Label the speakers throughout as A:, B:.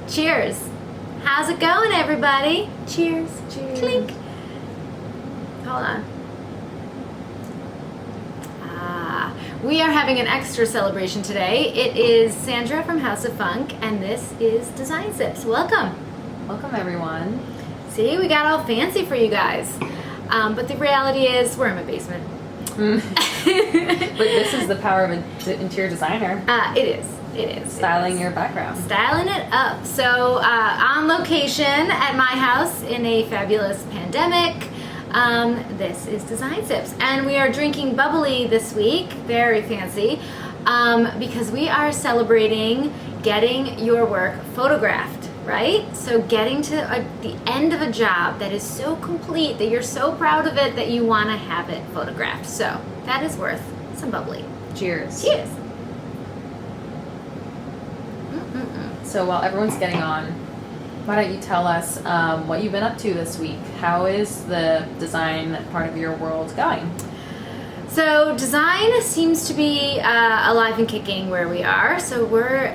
A: Cheers. How's it going, everybody? Cheers.
B: Cheers.
A: Clink. Hold on. We are having an extra celebration today. It is Sandra from House of Funk, and this is Design Sips. Welcome.
B: Welcome, everyone.
A: See, we got all fancy for you guys. But the reality is, we're in my basement.
B: But this is the power of an interior designer.
A: It is. It is.
B: Styling your background.
A: Styling it up. So, on location at my house in a fabulous pandemic, this is Design Sips. And we are drinking bubbly this week, very fancy, because we are celebrating getting your work photographed, right? So getting to the end of a job that is so complete, that you're so proud of it, that you want to have it photographed. So that is worth some bubbly.
B: Cheers.
A: Cheers.
B: So while everyone's getting on, why don't you tell us what you've been up to this week? How is the design part of your world going?
A: So design seems to be alive and kicking where we are. So we're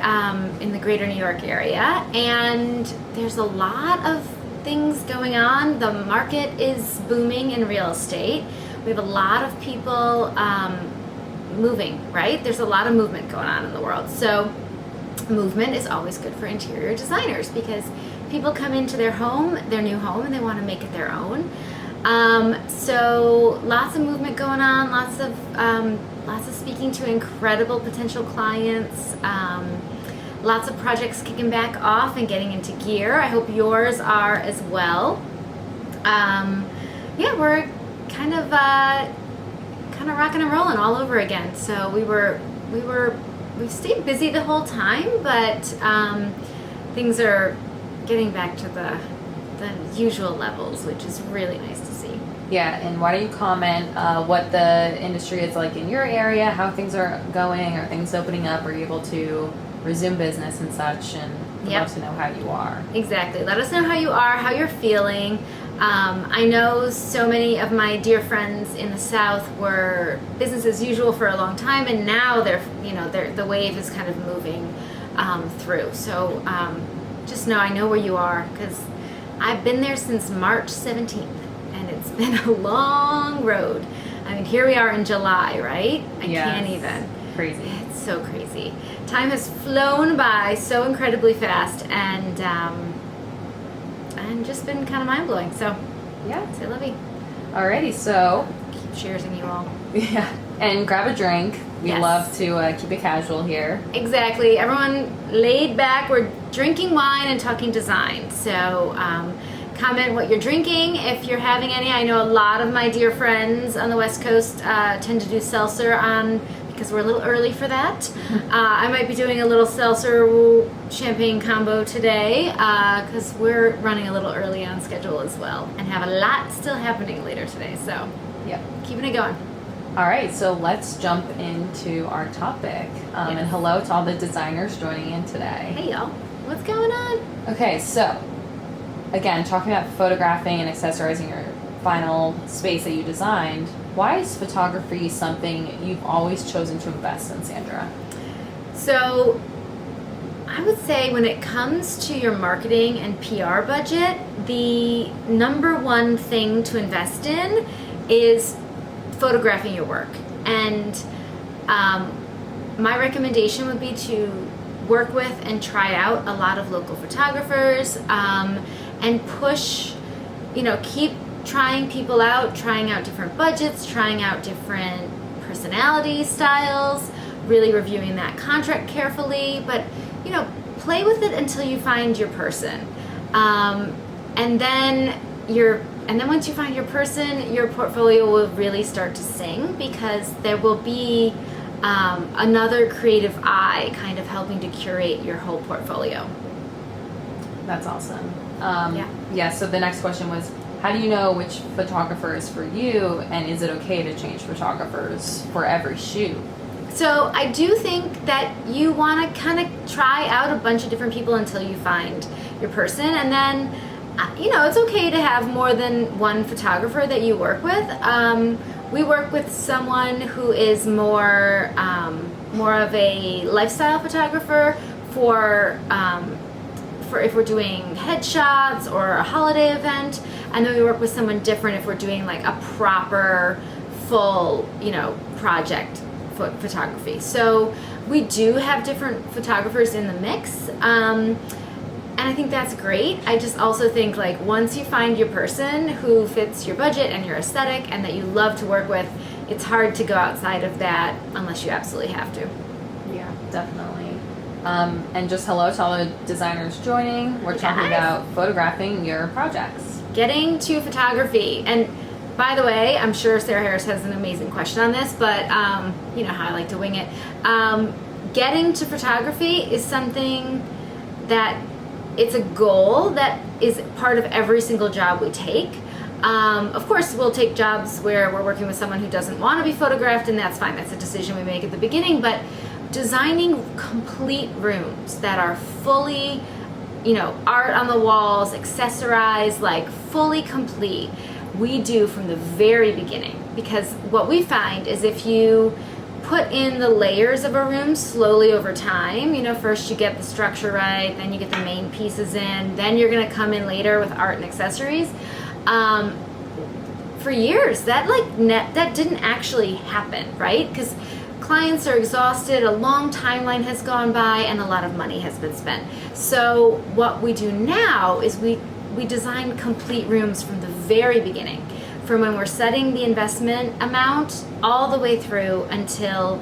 A: in the greater New York area, and there's a lot of things going on. The market is booming in real estate. We have a lot of people moving, right? There's a lot of movement going on in the world. So movement is always good for interior designers because people come into their home, their new home, and they want to make it their own. So lots of movement going on, lots of speaking to incredible potential clients, lots of projects kicking back off and getting into gear. I hope yours are as well. Yeah, we're kind of rocking and rolling all over again. So we've stayed busy the whole time, but things are getting back to the usual levels, which is really nice to see.
B: Yeah, and why don't you comment what the industry is like in your area, how things are going, are things opening up, are you able to resume business and such, and we'd love to know how you are.
A: Exactly. Let us know how you are, how you're feeling. I know so many of my dear friends in the South were business as usual for a long time, and now the wave is kind of moving through. So just know I know where you are, because I've been there since March 17th, and it's been a long road. I mean, here we are in July, right? I can't even.
B: Crazy.
A: It's so crazy. Time has flown by so incredibly fast, and just been kind of mind-blowing. So,
B: yeah.
A: Say lovey.
B: Alrighty, so.
A: Keep cheersing you all.
B: Yeah. And grab a drink. We
A: Yes.
B: love to keep it casual here.
A: Exactly. Everyone laid back. We're drinking wine and talking design. So comment what you're drinking if you're having any. I know a lot of my dear friends on the West Coast tend to do seltzer because we're a little early for that. I might be doing a little seltzer champagne combo today because we're running a little early on schedule as well and have a lot still happening later today. So
B: Yep.
A: keeping it going.
B: All right, so let's jump into our topic. And hello to all the designers joining in today.
A: Hey y'all, what's going on?
B: Okay, so again, talking about photographing and accessorizing your final space that you designed, why is photography something you've always chosen to invest in, Sandra?
A: So I would say when it comes to your marketing and PR budget, the number one thing to invest in is photographing your work. And my recommendation would be to work with and try out a lot of local photographers and push, keep trying people out, trying out different budgets, trying out different personality styles, really reviewing that contract carefully, but play with it until you find your person. And then once you find your person, your portfolio will really start to sing, because there will be another creative eye kind of helping to curate your whole portfolio.
B: That's awesome.
A: Yeah,
B: so the next question was, how do you know which photographer is for you, and is it okay to change photographers for every shoot?
A: So I do think that you want to kind of try out a bunch of different people until you find your person, and then it's okay to have more than one photographer that you work with. We work with someone who is more of a lifestyle photographer for for if we're doing headshots or a holiday event, and then we work with someone different if we're doing like a proper, full, project photography. So we do have different photographers in the mix. And I think that's great. I just also think like once you find your person who fits your budget and your aesthetic and that you love to work with, it's hard to go outside of that unless you absolutely have to.
B: Yeah, definitely. And just hello to all the designers joining. We're talking about photographing your projects.
A: Getting to photography. And by the way, I'm sure Sarah Harris has an amazing question on this, but you know how I like to wing it. Getting to photography is something that it's a goal that is part of every single job we take. Of course, we'll take jobs where we're working with someone who doesn't want to be photographed, and that's fine. That's a decision we make at the beginning. But designing complete rooms that are fully, art on the walls, accessorized, like fully complete, we do from the very beginning. Because what we find is if you put in the layers of a room slowly over time, first you get the structure right, then you get the main pieces in, then you're going to come in later with art and accessories. For years, that didn't actually happen, right? Because clients are exhausted, a long timeline has gone by, and a lot of money has been spent. So what we do now is we design complete rooms from the very beginning, from when we're setting the investment amount all the way through until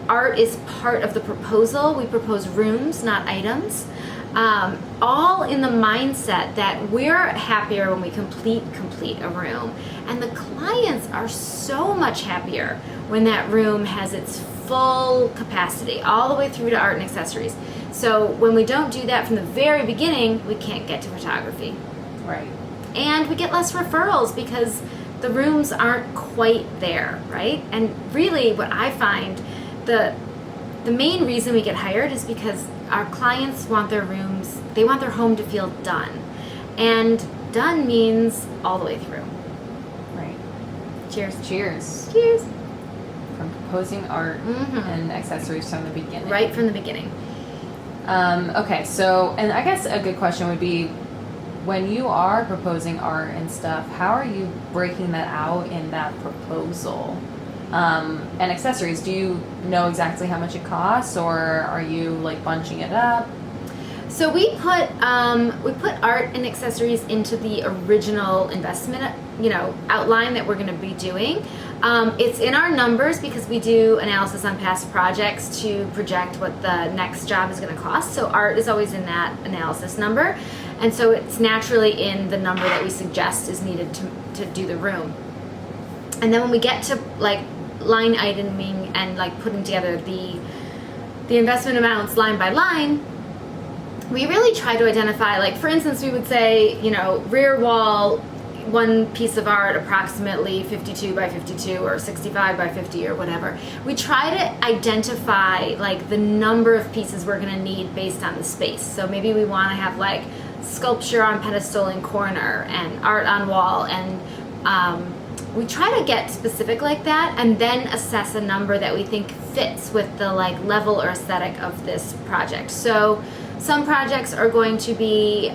A: art is part of the proposal. We propose rooms, not items. All in the mindset that we're happier when we complete a room, and the clients are so much happier when that room has its full capacity all the way through to art and accessories. So when we don't do that from the very beginning, we can't get to photography.
B: Right.
A: And we get less referrals because the rooms aren't quite there, right? And really what I find, the main reason we get hired is because our clients want their rooms, they want their home to feel done. And done means all the way through.
B: Right.
A: Cheers.
B: Cheers.
A: Cheers.
B: From proposing art and accessories from the beginning.
A: Right from the beginning.
B: Okay, so, and I guess a good question would be, when you are proposing art and stuff, how are you breaking that out in that proposal? And accessories, do you know exactly how much it costs, or are you bunching it up?
A: So we put art and accessories into the original investment, outline that we're going to be doing. It's in our numbers because we do analysis on past projects to project what the next job is going to cost. So art is always in that analysis number. And so it's naturally in the number that we suggest is needed to do the room. And then when we get to line iteming and putting together the investment amounts line by line, we really try to identify, for instance, we would say, rear wall, one piece of art approximately 52 by 52 or 65 by 50 or whatever. We try to identify the number of pieces we're going to need based on the space. So maybe we want to have sculpture on pedestal in corner and art on wall, and we try to get specific like that and then assess a number that we think fits with the level or aesthetic of this project. So some projects are going to be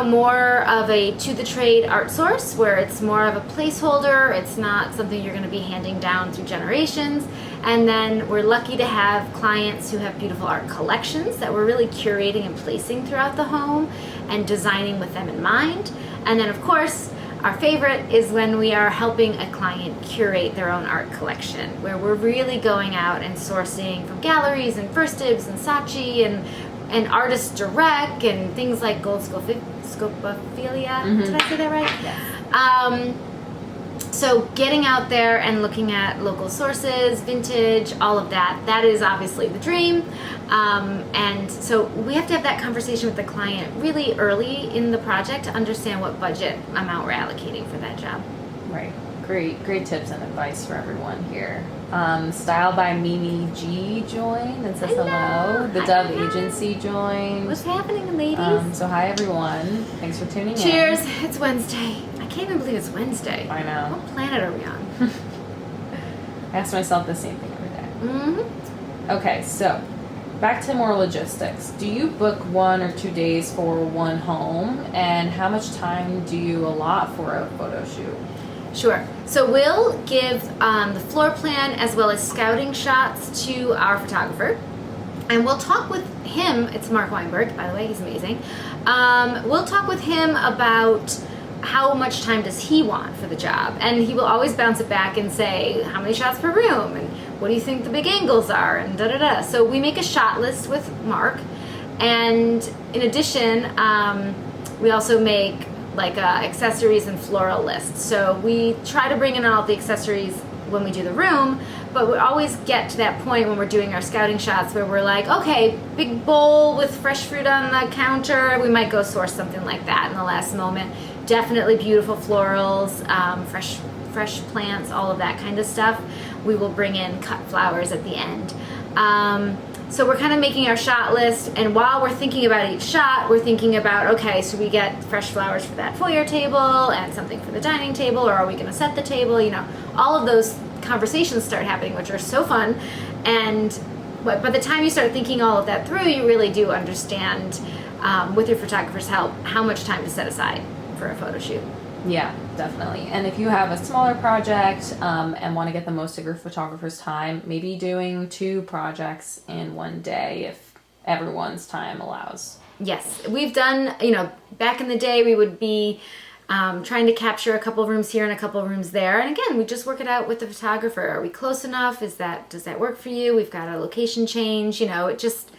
A: more of a to the trade art source, where it's more of a placeholder. It's not something you're going to be handing down through generations. And then we're lucky to have clients who have beautiful art collections that we're really curating and placing throughout the home and designing with them in mind. And then of course, our favorite is when we are helping a client curate their own art collection, where we're really going out and sourcing from galleries and First Dibs and Saatchi and Artist Direct and things like Gold Scopophilia. Did I say that right?
B: Yes.
A: So getting out there and looking at local sources, vintage, all of that is obviously the dream. And so we have to have that conversation with the client really early in the project to understand what budget amount we're allocating for that job.
B: Right. Great tips and advice for everyone here. Style by Mimi G joined and says hello. The Dove Agency joined.
A: What's happening, ladies?
B: So hi everyone. Thanks for tuning in.
A: Cheers. It's Wednesday. I can't even believe it's Wednesday.
B: I know.
A: What planet are we on?
B: I ask myself the same thing every day.
A: Mm-hmm.
B: Okay, so back to more logistics. Do you book 1 or 2 days for one home, and how much time do you allot for a photo shoot?
A: Sure. So we'll give the floor plan as well as scouting shots to our photographer. And we'll talk with him. It's Mark Weinberg, by the way. He's amazing. We'll talk with him about how much time does he want for the job. And he will always bounce it back and say, how many shots per room? And what do you think the big angles are? And da-da-da. So we make a shot list with Mark. And in addition, we also make like accessories and floral lists. So we try to bring in all the accessories when we do the room, but we always get to that point when we're doing our scouting shots where we're like, okay, big bowl with fresh fruit on the counter. We might go source something like that in the last moment. Definitely beautiful florals, fresh plants, all of that kind of stuff. We will bring in cut flowers at the end. So we're kind of making our shot list, and while we're thinking about each shot, we're thinking about, okay, so we get fresh flowers for that foyer table and something for the dining table, or are we going to set the table? You know, all of those conversations start happening, which are so fun. And by the time you start thinking all of that through, you really do understand, with your photographer's help, how much time to set aside for a photo shoot.
B: Yeah, definitely. And if you have a smaller project and want to get the most of your photographer's time, maybe doing 2 projects in one day if everyone's time allows.
A: Yes, we've done, back in the day we would be trying to capture a couple of rooms here and a couple of rooms there. And again, we just work it out with the photographer. Are we close enough? Does that work for you? We've got a location change, it just,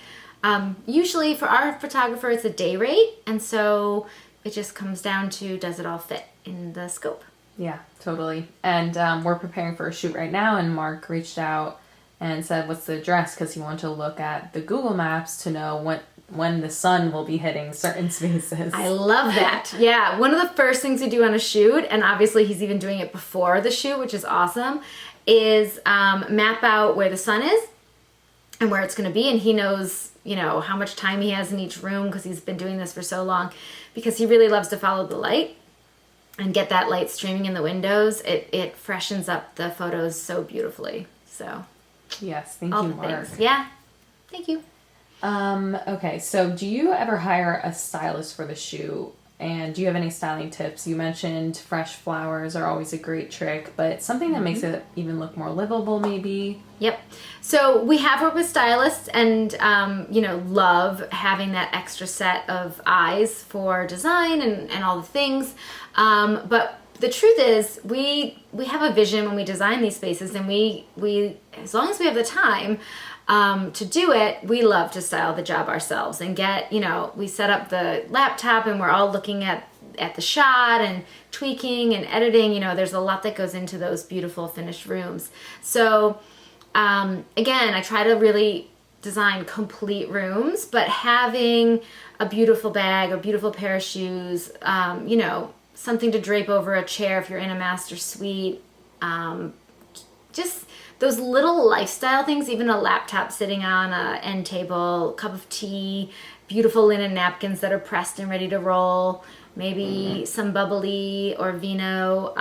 A: usually for our photographer, it's a day rate. And so it just comes down to, does it all fit in the scope?
B: Yeah, totally. And we're preparing for a shoot right now, and Mark reached out and said, what's the address? Because he wanted to look at the Google Maps to know when the sun will be hitting certain spaces.
A: I love that. Yeah, one of the first things we do on a shoot, and obviously he's even doing it before the shoot, which is awesome, is map out where the sun is and where it's going to be. And he knows, how much time he has in each room because he's been doing this for so long, because he really loves to follow the light and get that light streaming in the windows. It freshens up the photos so beautifully. So
B: yes, thank you, Mark.
A: Things. Yeah, thank you.
B: Okay, so do you ever hire a stylist for the shoot? And do you have any styling tips? You mentioned fresh flowers are always a great trick, but something that makes it even look more livable, maybe?
A: Yep. So we have worked with stylists and, love having that extra set of eyes for design and all the things. But the truth is we have a vision when we design these spaces, and we as long as we have the time to do it, we love to style the job ourselves and get, we set up the laptop and we're all looking at the shot and tweaking and editing. There's a lot that goes into those beautiful finished rooms. So again, I try to really design complete rooms, but having a beautiful bag, a beautiful pair of shoes, something to drape over a chair if you're in a master suite, just those little lifestyle things, even a laptop sitting on an end table, cup of tea, beautiful linen napkins that are pressed and ready to roll, maybe some bubbly or vino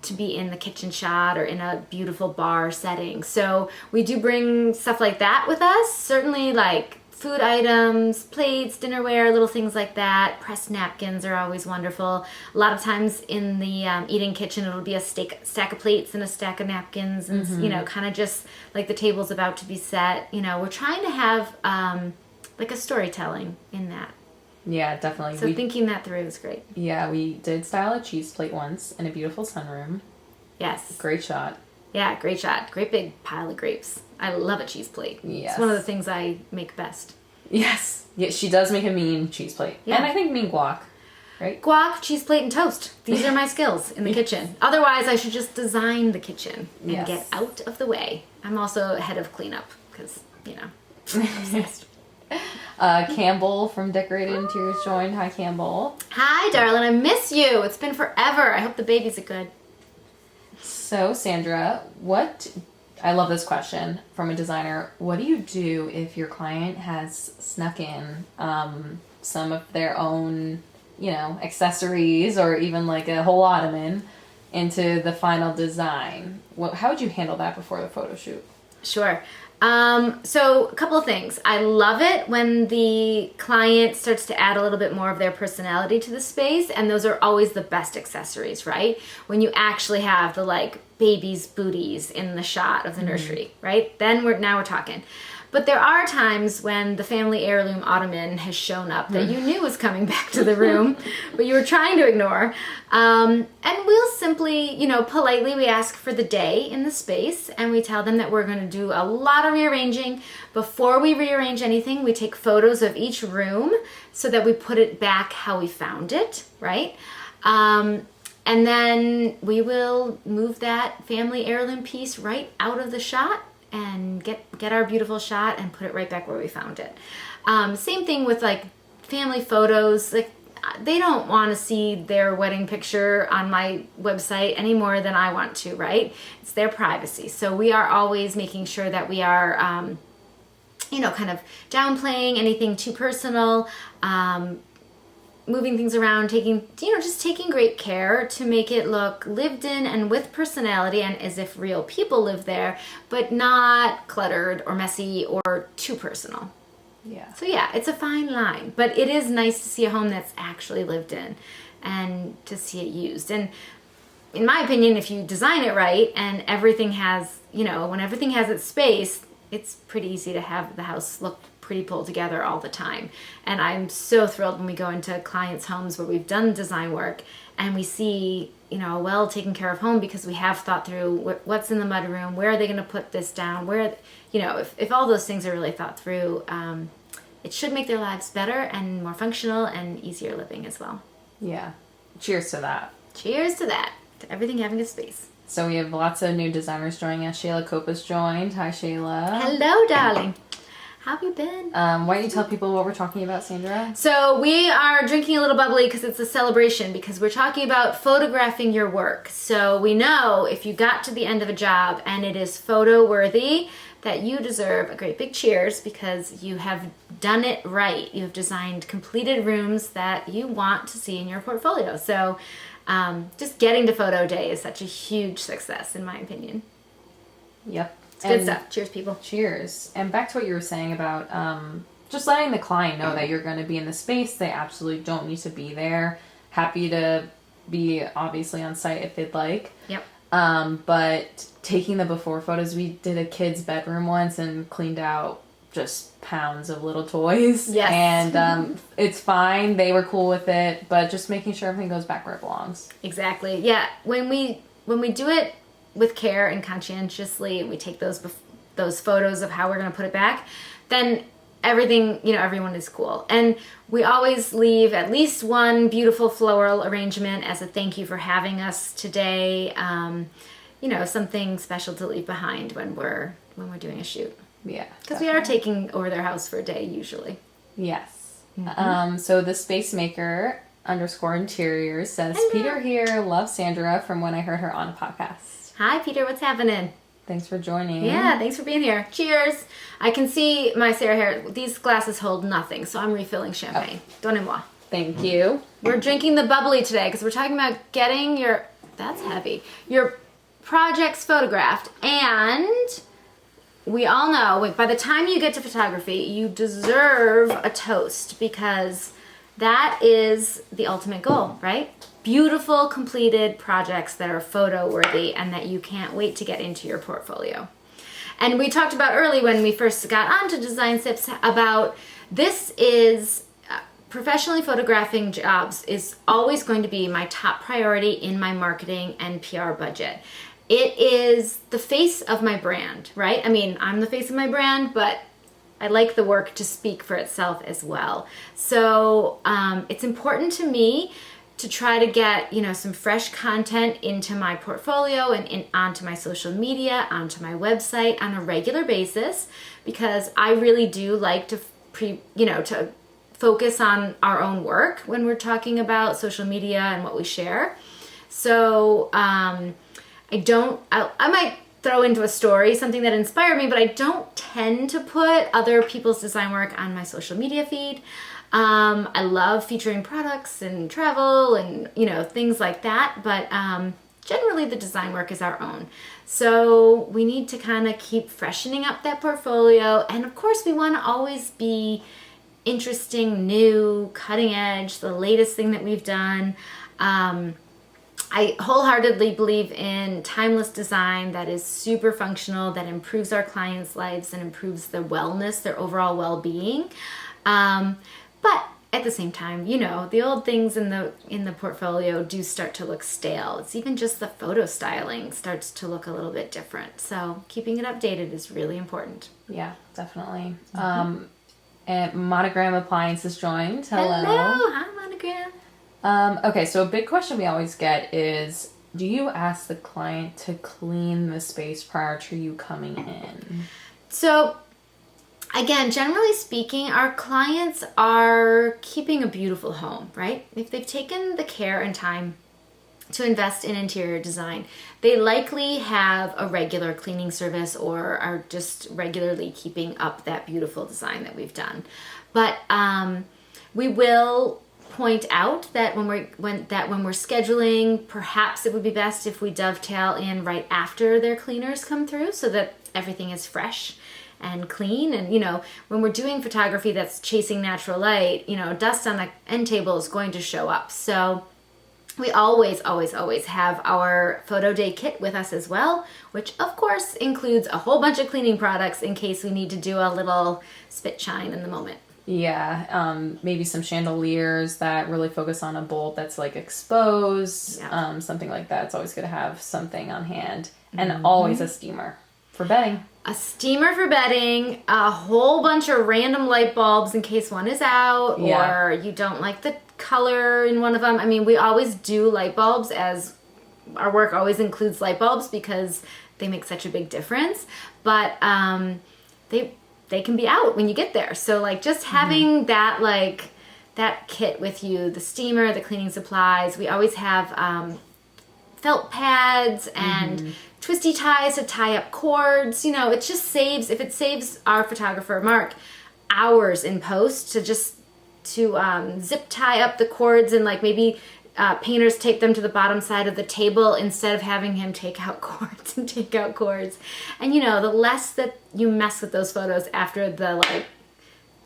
A: to be in the kitchen shot or in a beautiful bar setting. So we do bring stuff like that with us, certainly like food items, plates, dinnerware, little things like that. Pressed napkins are always wonderful. A lot of times in the eating kitchen, it'll be a stack of plates and a stack of napkins, and kind of just like the table's about to be set. We're trying to have like a storytelling in that.
B: Yeah, definitely.
A: So thinking that through is great.
B: Yeah, we did style a cheese plate once in a beautiful sunroom.
A: Yes.
B: Great shot.
A: Yeah, great shot. Great big pile of grapes. I love a cheese plate.
B: Yes.
A: It's one of the things I make best.
B: Yes. Yeah, she does make a mean cheese plate. Yeah. And I think mean guac, right?
A: Guac, cheese plate, and toast. These are my skills in the kitchen. Otherwise, I should just design the kitchen and get out of the way. I'm also head of cleanup because, obsessed.
B: Campbell from Decorated Interiors joined. Hi, Campbell.
A: Hi, darling. I miss you. It's been forever. I hope the babies are good.
B: So, Sandra, I love this question from a designer. What do you do if your client has snuck in some of their own, accessories or even like a whole ottoman into the final design? How would you handle that before the photo shoot?
A: Sure. So a couple of things. I love it when the client starts to add a little bit more of their personality to the space, and those are always the best accessories, right? When you actually have the like baby's booties in the shot of the nursery, right? Then we're talking. But there are times when the family heirloom ottoman has shown up that you knew was coming back to the room, but you were trying to ignore. And we'll simply, politely, we ask for the day in the space, and we tell them that we're going to do a lot of rearranging. Before we rearrange anything, we take photos of each room so that we put it back how we found it, right? And then we will move that family heirloom piece right out of the shot and get our beautiful shot and put it right back where we found it. Same thing with like family photos. Like they don't want to see their wedding picture on my website any more than I want to, right? It's their privacy. So we are always making sure that we are, kind of downplaying anything too personal, moving things around, just taking great care to make it look lived in and with personality and as if real people live there, but not cluttered or messy or too personal.
B: Yeah.
A: So yeah, it's a fine line, but it is nice to see a home that's actually lived in and to see it used. And in my opinion, if you design it right and everything has, when everything has its space, it's pretty easy to have the house look pretty pulled together all the time. And I'm so thrilled when we go into clients' homes where we've done design work and we see, a well taken care of home because we have thought through what's in the mudroom, where are they going to put this down, where, if all those things are really thought through, it should make their lives better and more functional and easier living as well.
B: Yeah. Cheers to that.
A: Cheers to that. To everything having a space.
B: So we have lots of new designers joining us. Shayla Copa's joined. Hi, Shayla.
A: Hello, darling. How have you been?
B: Why don't you tell people what we're talking about, Sandra?
A: So we are drinking a little bubbly because it's a celebration, because we're talking about photographing your work. So we know if you got to the end of a job and it is photo worthy, that you deserve a great big cheers because you have done it right. You have designed completed rooms that you want to see in your portfolio. So just getting to photo day is such a huge success, in my opinion.
B: Yep.
A: It's good stuff. Cheers, people.
B: Cheers. And back to what you were saying about just letting the client know that you're going to be in the space. They absolutely don't need to be there. Happy to be obviously on site if they'd like.
A: Yep.
B: But taking the before photos, we did a kid's bedroom once and cleaned out just pounds of little toys.
A: Yes.
B: And it's fine. They were cool with it, but just making sure everything goes back where it belongs.
A: Exactly. Yeah. When we do it with care and conscientiously, we take those photos of how we're going to put it back, then everything, everyone is cool. And we always leave at least one beautiful floral arrangement as a thank you for having us today. Something special to leave behind when we're doing a shoot.
B: Yeah.
A: Because we are taking over their house for a day usually.
B: Yes.
A: Mm-hmm.
B: So the space maker _interiors says,
A: Hello.
B: Peter here, love Sandra from when I heard her on a podcast.
A: Hi, Peter. What's happening?
B: Thanks for joining.
A: Yeah, thanks for being here. Cheers. I can see my Sarah hair. These glasses hold nothing, so I'm refilling champagne. Donnez-moi.
B: Thank you.
A: We're drinking the bubbly today because we're talking about getting your projects photographed. And we all know, by the time you get to photography, you deserve a toast because that is the ultimate goal, right? Beautiful, completed projects that are photo worthy and that you can't wait to get into your portfolio. And we talked about early when we first got onto Design Sips about this is professionally photographing jobs is always going to be my top priority in my marketing and PR budget. It is the face of my brand, right? I mean, I'm the face of my brand, but I like the work to speak for itself as well. So it's important to me to try to get, some fresh content into my portfolio and onto my social media, onto my website on a regular basis, because I really do like to to focus on our own work when we're talking about social media and what we share. So I might throw into a story something that inspired me, but I don't tend to put other people's design work on my social media feed. I love featuring products and travel and, things like that. But generally the design work is our own. So we need to kind of keep freshening up that portfolio. And of course, we want to always be interesting, new, cutting edge, the latest thing that we've done. I wholeheartedly believe in timeless design that is super functional, that improves our clients' lives and improves their wellness, their overall well-being. But at the same time, you know, the old things in the portfolio do start to look stale. It's even just the photo styling starts to look a little bit different. So keeping it updated is really important.
B: Yeah, definitely. And Monogram Appliances joined. Hello.
A: Hi, Monogram.
B: Okay, so a big question we always get is, do you ask the client to clean the space prior to you coming in?
A: So again, generally speaking, our clients are keeping a beautiful home, right? If they've taken the care and time to invest in interior design, they likely have a regular cleaning service or are just regularly keeping up that beautiful design that we've done. But we will point out that when we're scheduling, perhaps it would be best if we dovetail in right after their cleaners come through so that everything is fresh and clean. And, you know, when we're doing photography that's chasing natural light, you know, dust on the end table is going to show up. So we always have our photo day kit with us as well, which of course includes a whole bunch of cleaning products in case we need to do a little spit shine in the moment.
B: Yeah, maybe some chandeliers that really focus on a bulb that's like exposed, something like that. It's always good to have something on hand. And always a steamer for bedding.
A: A steamer for bedding, a whole bunch of random light bulbs in case one is out or you don't like the color in one of them. I mean, we always do light bulbs, as our work always includes light bulbs because they make such a big difference. But they can be out when you get there. So like just having that kit with you, the steamer, the cleaning supplies. We always have felt pads and twisty ties to tie up cords. You know, it just saves, if it saves our photographer Mark hours in post to zip tie up the cords, and like maybe painters take them to the bottom side of the table instead of having him take out cords and take out cords. And you know, the less that you mess with those photos after the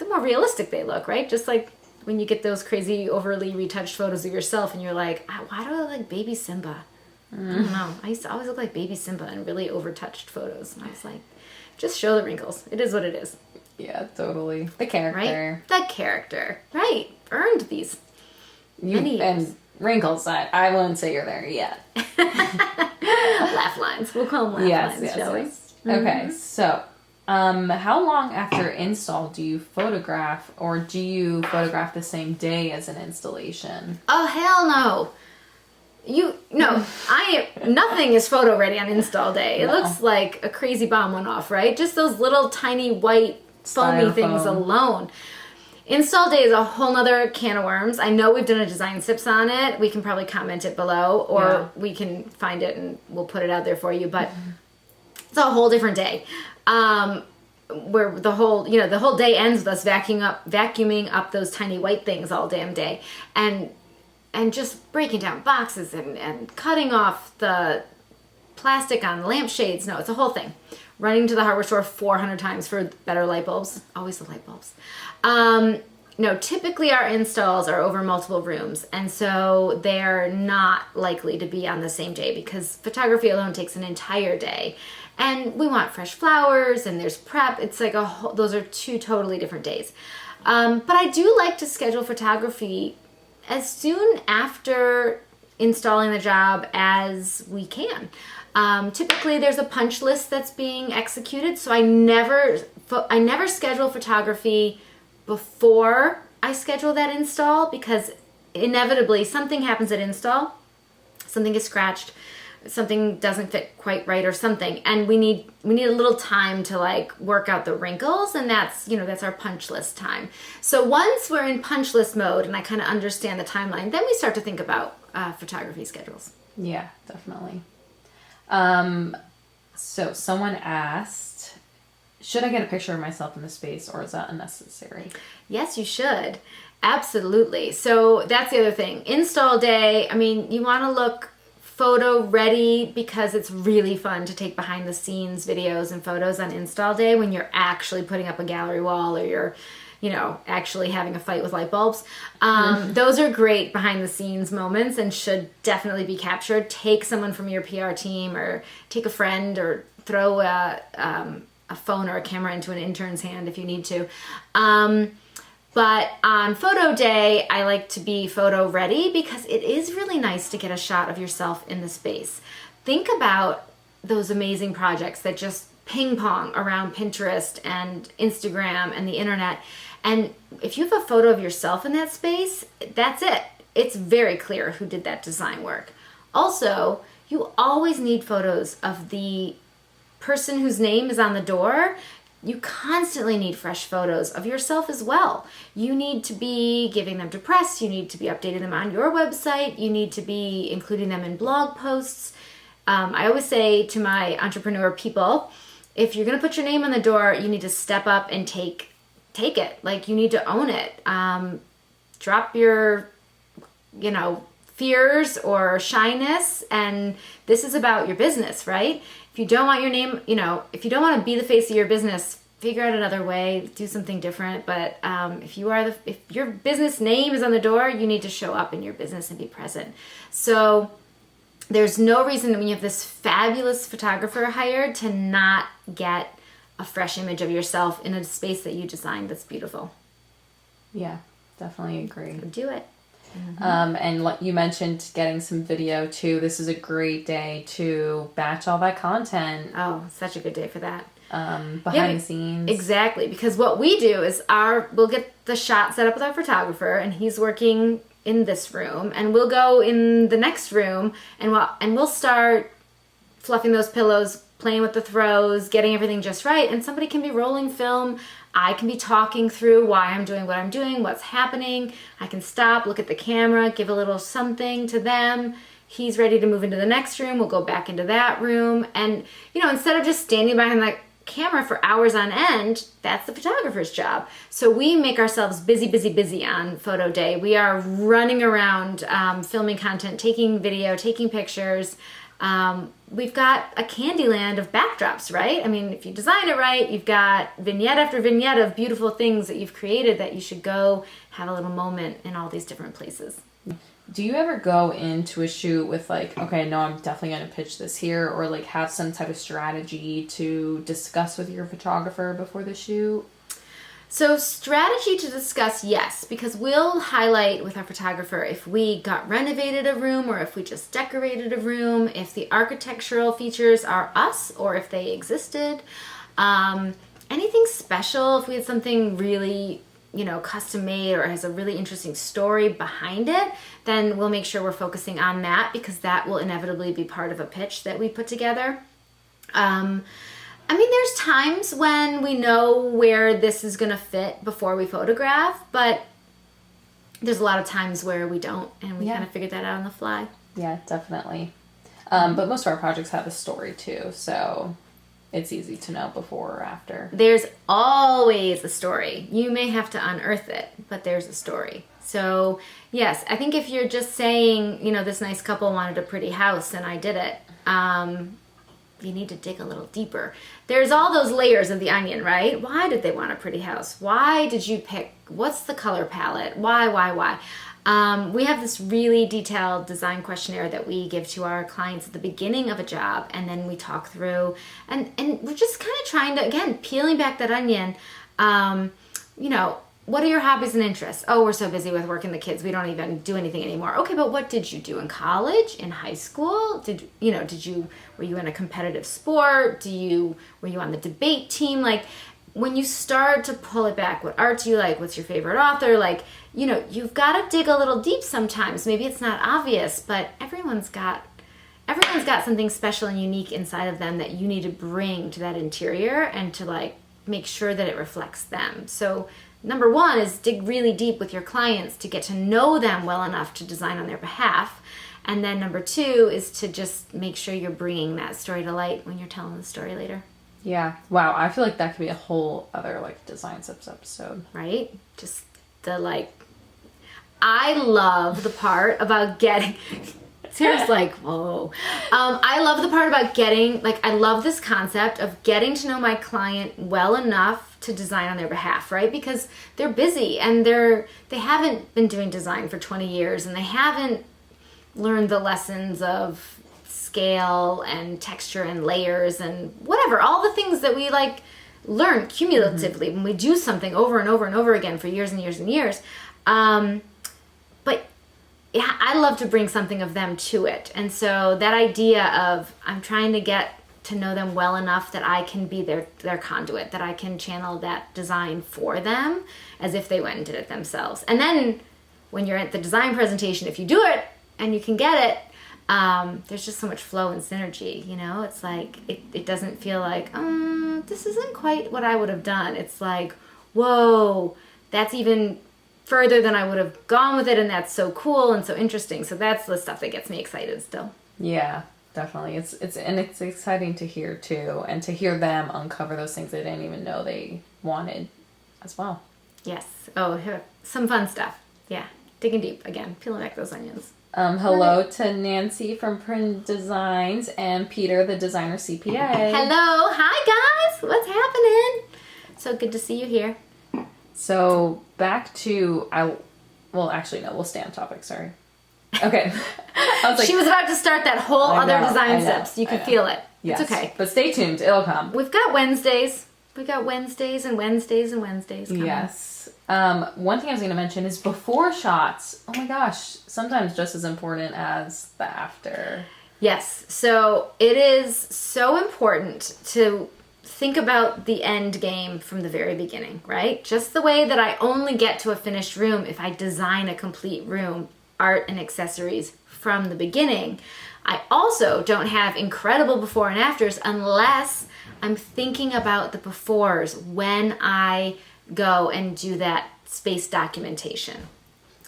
A: more realistic they look, right? Just like when you get those crazy overly retouched photos of yourself and you're like, why do I look like baby Simba? I don't know. I used to always look like baby Simba in really overtouched photos. And I was like, just show the wrinkles. It is what it is.
B: Yeah, totally. The character.
A: Right? The character. Right. Earned these.
B: And wrinkles, I wouldn't say you're there yet.
A: Laugh lines. We'll call them laugh lines, shall we?
B: Okay, so how long after install do you photograph, or do you photograph the same day as an installation?
A: Oh, hell no. Nothing is photo ready on install day. It looks like a crazy bomb went off, right? Just those little tiny white foamy things alone. Install day is a whole nother can of worms. I know we've done a design sips on it. We can probably comment it below, or we can find it and we'll put it out there for you. But it's a whole different day, where the whole day ends with us vacuuming up those tiny white things all damn day, and just breaking down boxes and cutting off the plastic on lampshades. No, it's a whole thing. Running to the hardware store 400 times for better light bulbs. Always the light bulbs. No, typically our installs are over multiple rooms, and so they're not likely to be on the same day because photography alone takes an entire day. And we want fresh flowers and there's prep. It's like those are two totally different days. But I do like to schedule photography as soon after installing the job as we can. Typically there's a punch list that's being executed, so I never schedule photography before I schedule that install, because inevitably something happens at install, something gets scratched, something doesn't fit quite right or something, and we need a little time to like work out the wrinkles, and that's our punch list time. So once we're in punch list mode and I kind of understand the timeline, then we start to think about photography schedules.
B: Yeah, definitely. So someone asked, should I get a picture of myself in the space, or is that unnecessary?
A: Yes, you should. Absolutely. So that's the other thing. Install day, I mean, you want to look photo ready because it's really fun to take behind the scenes videos and photos on install day when you're actually putting up a gallery wall or you're, actually having a fight with light bulbs. Those are great behind the scenes moments and should definitely be captured. Take someone from your PR team or take a friend or throw a phone or a camera into an intern's hand if you need to. But on photo day, I like to be photo ready because it is really nice to get a shot of yourself in the space. Think about those amazing projects that just ping pong around Pinterest and Instagram and the internet. And if you have a photo of yourself in that space, that's it. It's very clear who did that design work. Also, you always need photos of the person whose name is on the door. You constantly need fresh photos of yourself as well. You need to be giving them to press. You need to be updating them on your website. You need to be including them in blog posts. I always say to my entrepreneur people, if you're going to put your name on the door, you need to step up and take it. Like, you need to own it. Drop your, fears or shyness. And this is about your business, right? If you don't want your name, if you don't want to be the face of your business, figure out another way, do something different. But if your business name is on the door, you need to show up in your business and be present. So there's no reason when you have this fabulous photographer hired to not get a fresh image of yourself in a space that you designed that's beautiful.
B: Yeah, definitely agree.
A: Do it.
B: And like you mentioned, getting some video too. This is a great day to batch all that content.
A: Oh, such a good day for that.
B: Behind the scenes.
A: Exactly. Because what we do is we'll get the shot set up with our photographer, and he's working in this room, and we'll go in the next room and we'll start fluffing those pillows, playing with the throws, getting everything just right. And somebody can be rolling film. I can be talking through why I'm doing what I'm doing, what's happening. I can stop, look at the camera, give a little something to them. He's ready to move into the next room. We'll go back into that room. And, instead of just standing behind the camera for hours on end, that's the photographer's job. So we make ourselves busy, busy, busy on photo day. We are running around, filming content, taking video, taking pictures. We've got a candy land of backdrops, right? I mean, if you design it right, you've got vignette after vignette of beautiful things that you've created that you should go have a little moment in all these different places.
B: Do you ever go into a shoot with like, okay, no, I'm definitely going to pitch this here, or like have some type of strategy to discuss with your photographer before the shoot?
A: So strategy to discuss, yes, because we'll highlight with our photographer if we got renovated a room or if we just decorated a room, if the architectural features are us or if they existed. Anything special, if we had something really, custom made or has a really interesting story behind it, then we'll make sure we're focusing on that because that will inevitably be part of a pitch that we put together. There's times when we know where this is going to fit before we photograph, but there's a lot of times where we don't, and we kind of figured that out on the fly.
B: Yeah, definitely. But most of our projects have a story too, so it's easy to know before or after.
A: There's always a story. You may have to unearth it, but there's a story. So yes, I think if you're just saying, this nice couple wanted a pretty house and I did it, you need to dig a little deeper. There's all those layers of the onion, right? Why did they want a pretty house? Why did you pick? What's the color palette? Why? We have this really detailed design questionnaire that we give to our clients at the beginning of a job, and then we talk through, and we're just kind of trying to, again, peeling back that onion. What are your hobbies and interests? Oh, we're so busy with work and the kids, we don't even do anything anymore. Okay, but what did you do in college, in high school? Were you in a competitive sport? Were you on the debate team? Like, when you start to pull it back, what art do you like? What's your favorite author? Like, you've got to dig a little deep sometimes. Maybe it's not obvious, but everyone's got something special and unique inside of them that you need to bring to that interior and to make sure that it reflects them. So number one is dig really deep with your clients to get to know them well enough to design on their behalf. And then number two is to just make sure you're bringing that story to light when you're telling the story later.
B: Yeah. Wow. I feel like that could be a whole other design tips episode.
A: Right? Just I love the part about getting... Sarah's like, whoa. I love the part about I love this concept of getting to know my client well enough to design on their behalf, right? Because they're busy and they haven't been doing design for 20 years and they haven't learned the lessons of scale and texture and layers and whatever, all the things that we learn cumulatively when we do something over and over and over again for years and years and years. But yeah, I love to bring something of them to it. And so that idea of I'm trying to get to know them well enough that I can be their conduit, that I can channel that design for them as if they went and did it themselves. And then when you're at the design presentation, if you do it and you can get it, there's just so much flow and synergy, It's like, it doesn't feel like, this isn't quite what I would have done. It's like, whoa, that's even further than I would have gone with it, and that's so cool and so interesting. So that's the stuff that gets me excited still.
B: Yeah, definitely. It's exciting to hear too, and to hear them uncover those things they didn't even know they wanted as well.
A: Yes. Oh, some fun stuff. Yeah. Digging deep again, peeling back those onions.
B: Hello to Nancy from Print Designs and Peter, the designer CPA.
A: Hello. Hi, guys. What's happening? So good to see you here.
B: So back to, actually, no, we'll stay on topic. Sorry. Okay. I was like,
A: she was about to start that whole other design steps. You could feel it.
B: Yes.
A: It's okay.
B: But stay tuned. It'll come.
A: We've got Wednesdays. We've got Wednesdays and Wednesdays and Wednesdays coming.
B: Yes. One thing I was going to mention is before shots. Oh my gosh. Sometimes just as important as the after. Yes.
A: So it is so important to think about the end game from the very beginning, right? Just the way that I only get to a finished room if I design a complete room, art and accessories from the beginning. I also don't have incredible before and afters unless I'm thinking about the befores when I go and do that space documentation.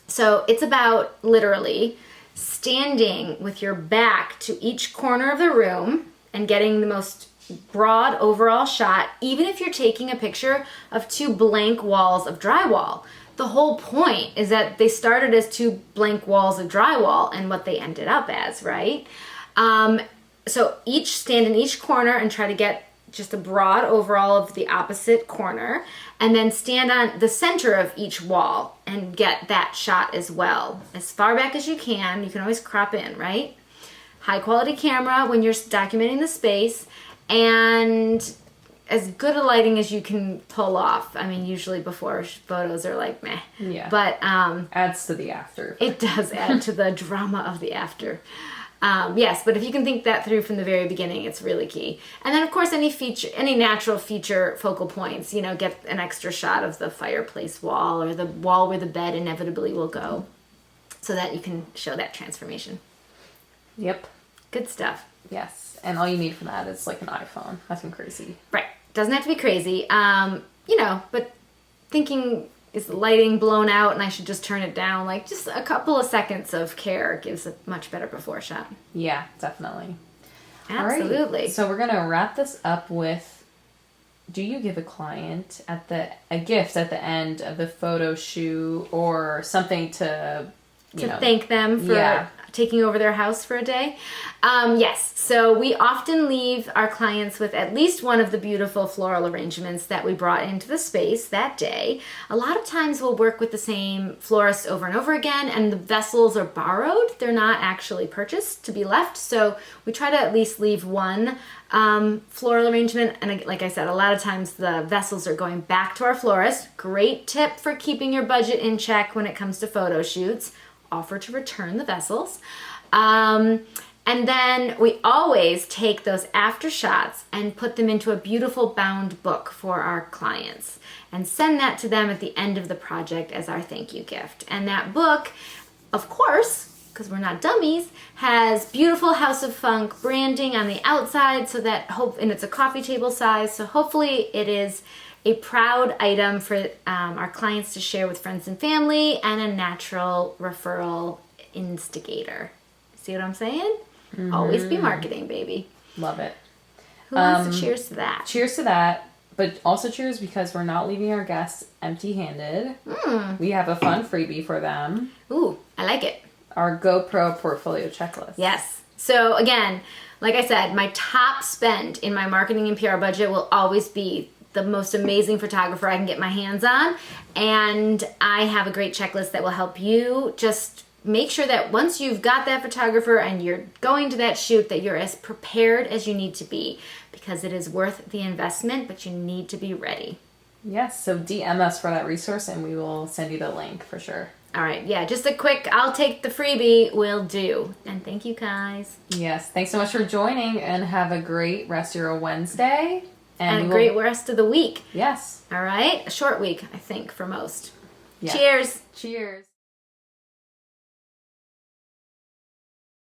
A: So it's about literally standing with your back to each corner of the room and getting the most broad overall shot, even if you're taking a picture of two blank walls of drywall. The whole point is that they started as two blank walls of drywall and what they ended up as, right? So stand in each corner and try to get just a broad overall of the opposite corner, and then stand on the center of each wall and get that shot as well. As far back as you can. You can always crop in, right? High quality camera when you're documenting the space, and as good a lighting as you can pull off. I mean, usually before photos are like meh.
B: Yeah.
A: But
B: adds to the after.
A: It does add to the drama of the after. Yes, but if you can think that through from the very beginning, it's really key. And then, of course, any natural feature focal points, get an extra shot of the fireplace wall or the wall where the bed inevitably will go so that you can show that transformation.
B: Yep.
A: Good stuff.
B: Yes. And all you need for that is like an iPhone. Nothing crazy.
A: Right. Doesn't have to be crazy. But thinking, is the lighting blown out and I should just turn it down? Like, just a couple of seconds of care gives a much better before shot.
B: Yeah, definitely.
A: Absolutely.
B: Right. So we're going to wrap this up with, do you give a client a gift at the end of the photo shoot or something to
A: thank them for taking over their house for a day? Yes. So we often leave our clients with at least one of the beautiful floral arrangements that we brought into the space that day. A lot of times we'll work with the same florist over and over again, and the vessels are borrowed. They're not actually purchased to be left. So we try to at least leave one floral arrangement. And like I said, a lot of times the vessels are going back to our florist. Great tip for keeping your budget in check when it comes to photo shoots. Offer to return the vessels. And then we always take those after shots and put them into a beautiful bound book for our clients and send that to them at the end of the project as our thank you gift. And that book, of course, because we're not dummies, has beautiful House of Funk branding on the outside and it's a coffee table size. So hopefully it is a proud item for our clients to share with friends and family, and a natural referral instigator. See what I'm saying? Mm-hmm. Always be marketing, baby.
B: Love it.
A: Who wants to cheers to that?
B: Cheers to that, but also cheers because we're not leaving our guests empty-handed. We have a fun freebie for them.
A: Ooh, I like it.
B: our GoPro portfolio checklist.
A: Yes. So again, like I said, my top spend in my marketing and PR budget will always be the most amazing photographer I can get my hands on. And I have a great checklist that will help you just make sure that once you've got that photographer and you're going to that shoot, that you're as prepared as you need to be, because it is worth the investment, but you need to be ready.
B: Yes, so DM us for that resource and we will send you the link for sure.
A: All right, yeah, just a quick, I'll take the freebie, will do. And thank you guys.
B: Yes, thanks so much for joining and have a great rest of your Wednesday.
A: And a great rest of the week.
B: Yes.
A: All right, a short week, I think, for most.
B: Yeah.
A: Cheers.
B: Cheers.